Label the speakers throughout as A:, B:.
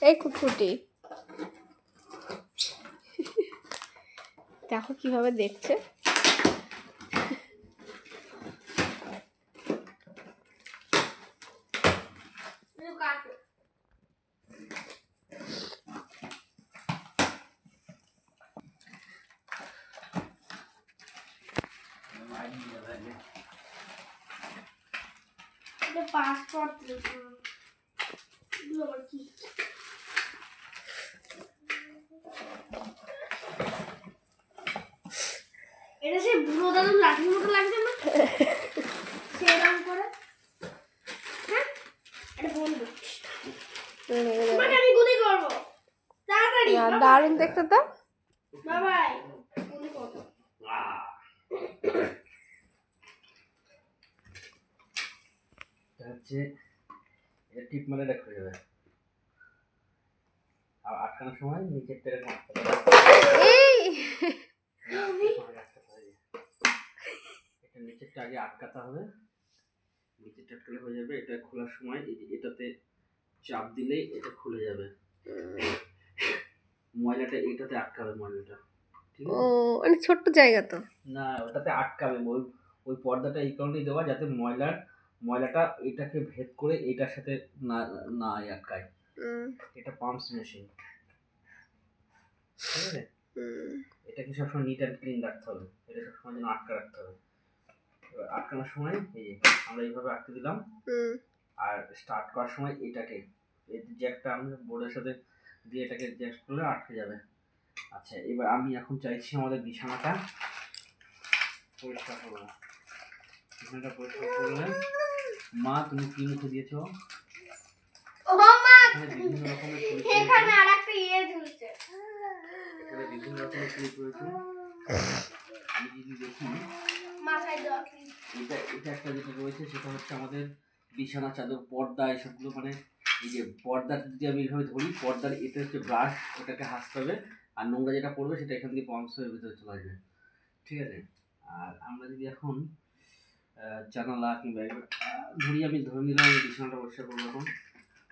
A: এই কুকুরটি দেখো কিভাবে দেখছে।
B: পাসপোর্ট কি এটা সে বুড়ো দাদুর লাঠির মতো লাগছে না সেরকম করে। হ্যাঁ এটা বলবো মানে আমি গুলি করব তাড়াতাড়ি।
A: দারুণ দেখতে তো
B: বাবাই গুলি করব।
C: হচ্ছে এটা টিপ মারে এটা খুলে যাবে আর আটকানোর সময় নিচের টেরে মারতে হবে। এটা নিচেরটা আগে আটকাতে হবে, নিচেরটা আটকালে হয়ে যাবে। এটা খোলার সময় এটাতে চাপ দিলেই এটা খুলে যাবে। ময়লাটা এটাতে আটকাবে, ময়লাটা ঠিক আছে।
A: ও অনেক ছোট্ট জায়গা তো
C: না ওটাতে আটকাবে, ওই পর্দাটা এই কারণেই দেওয়া যাতে ময়লাটা এটাকে ভেদ করে এটার সাথে না না আটকায়। এটা পাম্পস মেশিন, ঠিক আছে। এটাকে সবসময় নিট অ্যান্ড ক্লিন রাখতে হবে, এটা সবসময় যেন আটকা রাখতে হবে। এবার আটকানোর সময় এই আমরা এইভাবে আটকে দিলাম, আর স্টার্ট করার সময় এটাকে জ্যাকটা আমরা বোর্ডের সাথে দিয়ে এটাকে জ্যাক করলে আটকে যাবে। আচ্ছা এবার আমি এখন চাইছি আমাদের বিছানাটা পরিষ্কার করবো। বিছানাটা পরিষ্কার করলে মা তুমি কি মুখে দিয়েছো?
B: ও মা
C: বিভিন্ন রকমের
B: এখানে আরেকটা ঝুলছে,
C: এখানে বিভিন্ন রকমের ক্লিপ রয়েছে। আমি যদি দেখি
B: মাথায় দেওয়া
C: এটা একটা যেটা রয়েছে সেটা হচ্ছে আমাদের বিছানা চাদর পর্দা এসবগুলো, মানে এই যে পর্দা যদি আমি এইভাবে ধরি, পর্দার এটা হচ্ছে ব্রাশ, ওটাকে হাসতে হবে, আর নোংরা যেটা পড়বে সেটা এখান থেকে পাম্পসের ভিতরে চলে আসবে, ঠিক আছে। আর আমরা যদি এখন জানালা কিংবা আমি ধরে নিলাম আমি বিছানাটা পরিষ্কার করবো এখন।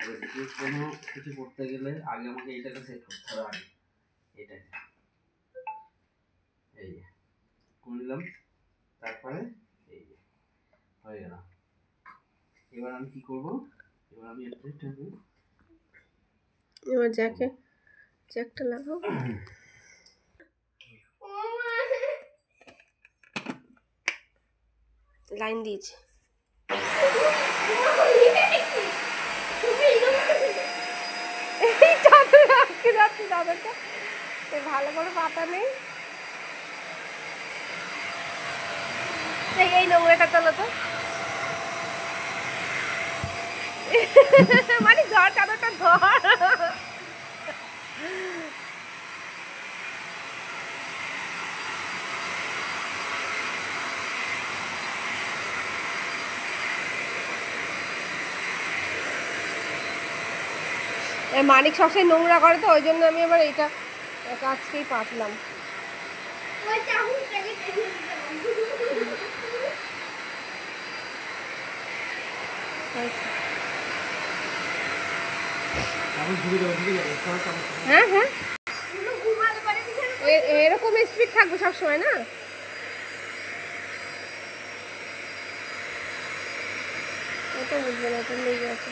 C: এবার যে কোনো কিছু করতে গেলে আগে আমাকে এটাকে সেট করতে হবে, আগে এটাকে এই যে করে নিলাম, তারপরে এই যে হয়ে গেল। এবার আমি কি করবো, এবার আমি
A: এবার জ্যাকটা লাগাও। লাইন দিয়েছে চাদরটা ভালো করে পাতা নেই। এই নোংরাটা তোলো তো, মানে ধর চাদরটা ধর। মানিক সবসময় নোংরা করে তো, ওই জন্য আমি আবার এইটা আজকেই পাতলাম। হ্যাঁ হ্যাঁ এরকম স্পিড থাকবে সবসময় না। ওটা বুঝবে না, ওটা লেগে আছে।